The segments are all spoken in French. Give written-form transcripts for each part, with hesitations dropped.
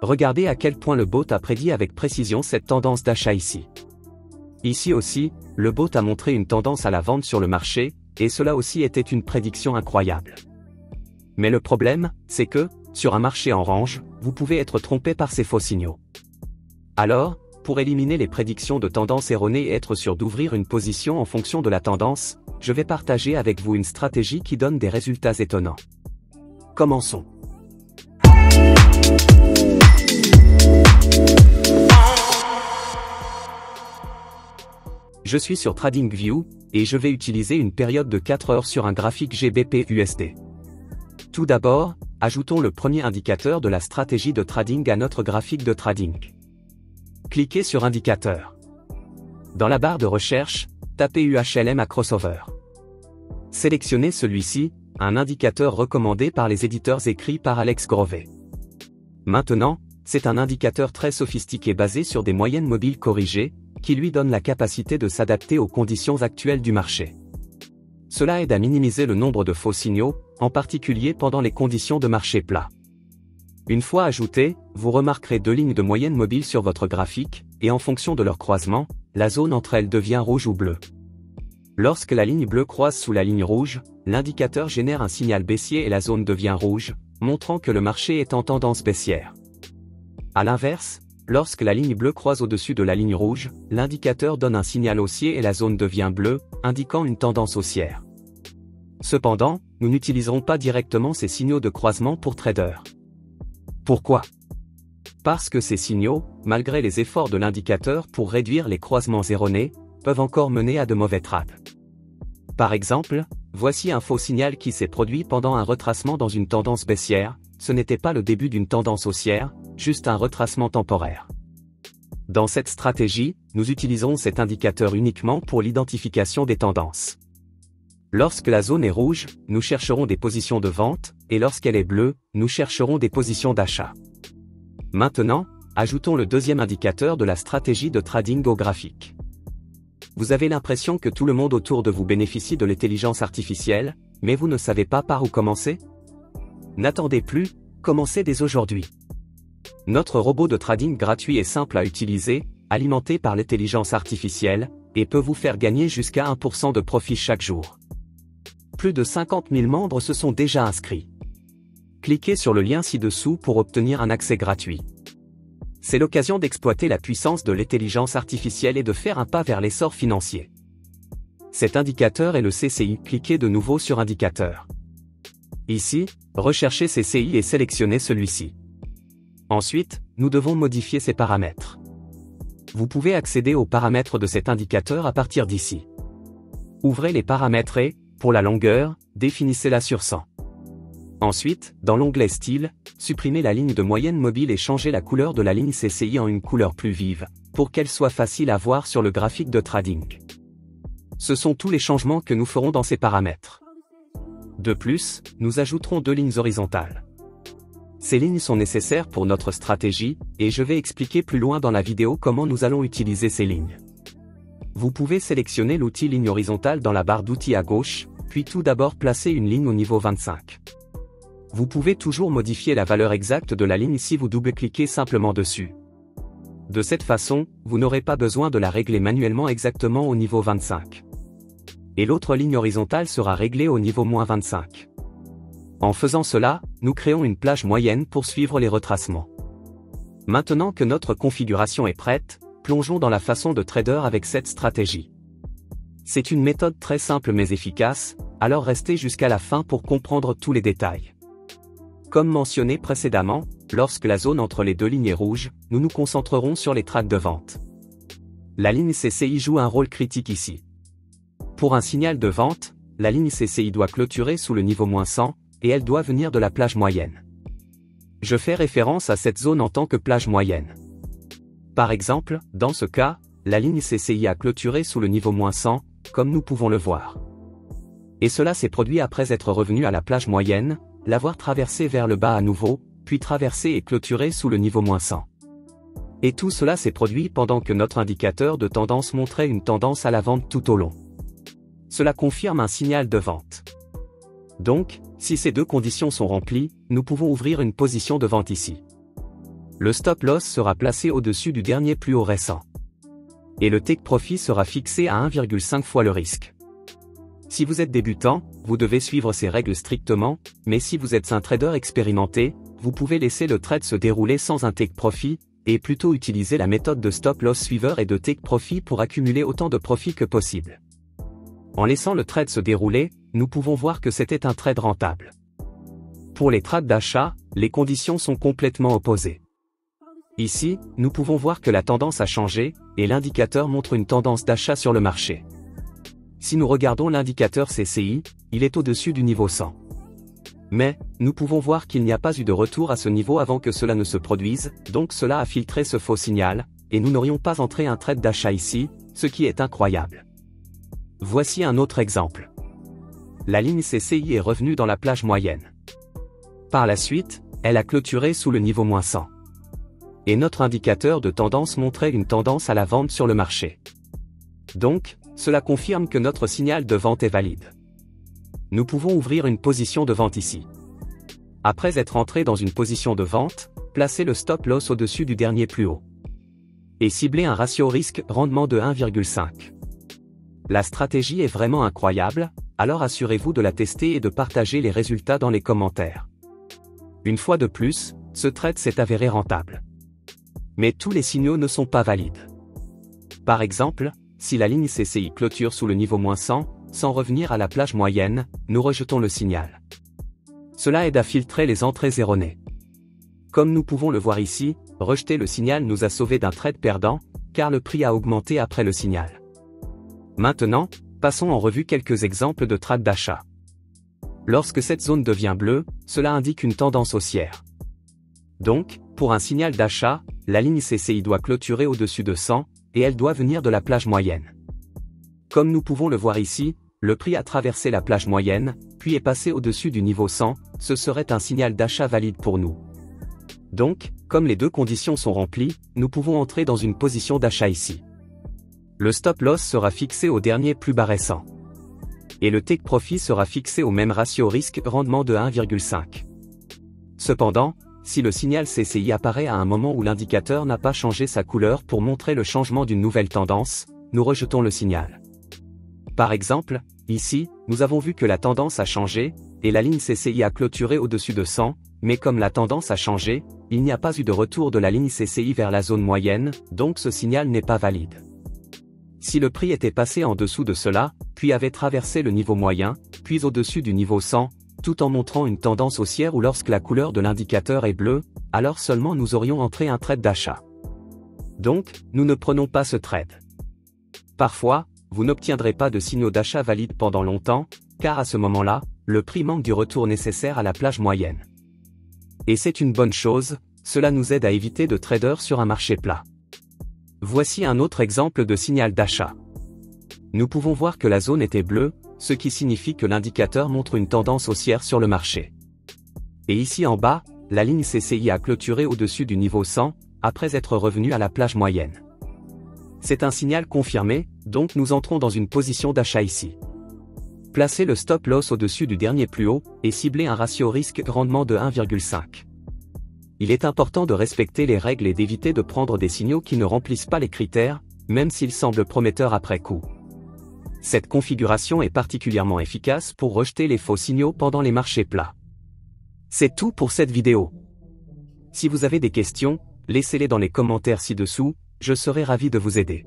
Regardez à quel point le bot a prédit avec précision cette tendance d'achat ici. Ici aussi, le bot a montré une tendance à la vente sur le marché, et cela aussi était une prédiction incroyable. Mais le problème, c'est que, sur un marché en range, vous pouvez être trompé par ces faux signaux. Alors, pour éliminer les prédictions de tendance erronées et être sûr d'ouvrir une position en fonction de la tendance, je vais partager avec vous une stratégie qui donne des résultats étonnants. Commençons. Je suis sur TradingView, et je vais utiliser une période de 4 heures sur un graphique GBP/USD. Tout d'abord, ajoutons le premier indicateur de la stratégie de trading à notre graphique de trading. Cliquez sur Indicateur. Dans la barre de recherche, tapez UHLM à crossover. Sélectionnez celui-ci, un indicateur recommandé par les éditeurs écrits par Alex Grover. Maintenant, c'est un indicateur très sophistiqué basé sur des moyennes mobiles corrigées, qui lui donne la capacité de s'adapter aux conditions actuelles du marché. Cela aide à minimiser le nombre de faux signaux, en particulier pendant les conditions de marché plat. Une fois ajouté, vous remarquerez deux lignes de moyenne mobile sur votre graphique, et en fonction de leur croisement, la zone entre elles devient rouge ou bleue. Lorsque la ligne bleue croise sous la ligne rouge, l'indicateur génère un signal baissier et la zone devient rouge, montrant que le marché est en tendance baissière. À l'inverse, lorsque la ligne bleue croise au-dessus de la ligne rouge, l'indicateur donne un signal haussier et la zone devient bleue, indiquant une tendance haussière. Cependant, nous n'utiliserons pas directement ces signaux de croisement pour traders. Pourquoi? Parce que ces signaux, malgré les efforts de l'indicateur pour réduire les croisements erronés, peuvent encore mener à de mauvais trades. Par exemple, voici un faux signal qui s'est produit pendant un retracement dans une tendance baissière, ce n'était pas le début d'une tendance haussière, juste un retracement temporaire. Dans cette stratégie, nous utiliserons cet indicateur uniquement pour l'identification des tendances. Lorsque la zone est rouge, nous chercherons des positions de vente, et lorsqu'elle est bleue, nous chercherons des positions d'achat. Maintenant, ajoutons le deuxième indicateur de la stratégie de trading au graphique. Vous avez l'impression que tout le monde autour de vous bénéficie de l'intelligence artificielle, mais vous ne savez pas par où commencer? N'attendez plus, commencez dès aujourd'hui. Notre robot de trading gratuit est simple à utiliser, alimenté par l'intelligence artificielle, et peut vous faire gagner jusqu'à 1% de profit chaque jour. Plus de 50 000 membres se sont déjà inscrits. Cliquez sur le lien ci-dessous pour obtenir un accès gratuit. C'est l'occasion d'exploiter la puissance de l'intelligence artificielle et de faire un pas vers l'essor financier. Cet indicateur est le CCI. Cliquez de nouveau sur Indicateur. Ici, recherchez CCI et sélectionnez celui-ci. Ensuite, nous devons modifier ces paramètres. Vous pouvez accéder aux paramètres de cet indicateur à partir d'ici. Ouvrez les paramètres et, pour la longueur, définissez-la sur 100. Ensuite, dans l'onglet Style, supprimez la ligne de moyenne mobile et changez la couleur de la ligne CCI en une couleur plus vive, pour qu'elle soit facile à voir sur le graphique de trading. Ce sont tous les changements que nous ferons dans ces paramètres. De plus, nous ajouterons deux lignes horizontales. Ces lignes sont nécessaires pour notre stratégie, et je vais expliquer plus loin dans la vidéo comment nous allons utiliser ces lignes. Vous pouvez sélectionner l'outil ligne horizontale dans la barre d'outils à gauche, puis tout d'abord placer une ligne au niveau 25. Vous pouvez toujours modifier la valeur exacte de la ligne si vous double-cliquez simplement dessus. De cette façon, vous n'aurez pas besoin de la régler manuellement exactement au niveau 25. Et l'autre ligne horizontale sera réglée au niveau -25. En faisant cela, nous créons une plage moyenne pour suivre les retracements. Maintenant que notre configuration est prête, plongeons dans la façon de trader avec cette stratégie. C'est une méthode très simple mais efficace, alors restez jusqu'à la fin pour comprendre tous les détails. Comme mentionné précédemment, lorsque la zone entre les deux lignes est rouge, nous nous concentrerons sur les trades de vente. La ligne CCI joue un rôle critique ici. Pour un signal de vente, la ligne CCI doit clôturer sous le niveau -100, et elle doit venir de la plage moyenne. Je fais référence à cette zone en tant que plage moyenne. Par exemple, dans ce cas, la ligne CCI a clôturé sous le niveau -100, comme nous pouvons le voir. Et cela s'est produit après être revenu à la plage moyenne, l'avoir traversé vers le bas à nouveau, puis traversé et clôturé sous le niveau -100. Et tout cela s'est produit pendant que notre indicateur de tendance montrait une tendance à la vente tout au long. Cela confirme un signal de vente. Donc, si ces deux conditions sont remplies, nous pouvons ouvrir une position de vente ici. Le stop loss sera placé au-dessus du dernier plus haut récent. Et le take profit sera fixé à 1,5 fois le risque. Si vous êtes débutant, vous devez suivre ces règles strictement, mais si vous êtes un trader expérimenté, vous pouvez laisser le trade se dérouler sans un take profit, et plutôt utiliser la méthode de stop loss suiveur et de take profit pour accumuler autant de profit que possible. En laissant le trade se dérouler, nous pouvons voir que c'était un trade rentable. Pour les trades d'achat, les conditions sont complètement opposées. Ici, nous pouvons voir que la tendance a changé, et l'indicateur montre une tendance d'achat sur le marché. Si nous regardons l'indicateur CCI, il est au-dessus du niveau 100. Mais, nous pouvons voir qu'il n'y a pas eu de retour à ce niveau avant que cela ne se produise, donc cela a filtré ce faux signal, et nous n'aurions pas entré un trade d'achat ici, ce qui est incroyable. Voici un autre exemple. La ligne CCI est revenue dans la plage moyenne. Par la suite, elle a clôturé sous le niveau moins 100. Et notre indicateur de tendance montrait une tendance à la vente sur le marché. Donc, cela confirme que notre signal de vente est valide. Nous pouvons ouvrir une position de vente ici. Après être entré dans une position de vente, placez le stop loss au-dessus du dernier plus haut. Et ciblez un ratio risque-rendement de 1,5. La stratégie est vraiment incroyable, alors assurez-vous de la tester et de partager les résultats dans les commentaires. Une fois de plus, ce trade s'est avéré rentable. Mais tous les signaux ne sont pas valides. Par exemple, si la ligne CCI clôture sous le niveau moins 100, sans revenir à la plage moyenne, nous rejetons le signal. Cela aide à filtrer les entrées erronées. Comme nous pouvons le voir ici, rejeter le signal nous a sauvé d'un trade perdant, car le prix a augmenté après le signal. Maintenant, passons en revue quelques exemples de trades d'achat. Lorsque cette zone devient bleue, cela indique une tendance haussière. Donc, pour un signal d'achat, la ligne CCI doit clôturer au-dessus de 100, et elle doit venir de la plage moyenne. Comme nous pouvons le voir ici, le prix a traversé la plage moyenne, puis est passé au-dessus du niveau 100, ce serait un signal d'achat valide pour nous. Donc, comme les deux conditions sont remplies, nous pouvons entrer dans une position d'achat ici. Le stop loss sera fixé au dernier plus bas récent. Et le take profit sera fixé au même ratio risque-rendement de 1,5. Cependant, si le signal CCI apparaît à un moment où l'indicateur n'a pas changé sa couleur pour montrer le changement d'une nouvelle tendance, nous rejetons le signal. Par exemple, ici, nous avons vu que la tendance a changé, et la ligne CCI a clôturé au-dessus de 100, mais comme la tendance a changé, il n'y a pas eu de retour de la ligne CCI vers la zone moyenne, donc ce signal n'est pas valide. Si le prix était passé en dessous de cela, puis avait traversé le niveau moyen, puis au-dessus du niveau 100, tout en montrant une tendance haussière ou lorsque la couleur de l'indicateur est bleue, alors seulement nous aurions entré un trade d'achat. Donc, nous ne prenons pas ce trade. Parfois, vous n'obtiendrez pas de signaux d'achat valides pendant longtemps, car à ce moment-là, le prix manque du retour nécessaire à la plage moyenne. Et c'est une bonne chose, cela nous aide à éviter de trader sur un marché plat. Voici un autre exemple de signal d'achat. Nous pouvons voir que la zone était bleue, ce qui signifie que l'indicateur montre une tendance haussière sur le marché. Et ici en bas, la ligne CCI a clôturé au-dessus du niveau 100, après être revenu à la plage moyenne. C'est un signal confirmé, donc nous entrons dans une position d'achat ici. Placez le stop loss au-dessus du dernier plus haut, et ciblez un ratio risque-rendement de 1,5. Il est important de respecter les règles et d'éviter de prendre des signaux qui ne remplissent pas les critères, même s'ils semblent prometteurs après coup. Cette configuration est particulièrement efficace pour rejeter les faux signaux pendant les marchés plats. C'est tout pour cette vidéo. Si vous avez des questions, laissez-les dans les commentaires ci-dessous, je serai ravi de vous aider.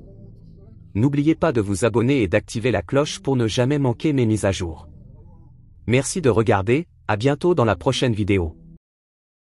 N'oubliez pas de vous abonner et d'activer la cloche pour ne jamais manquer mes mises à jour. Merci de regarder, à bientôt dans la prochaine vidéo.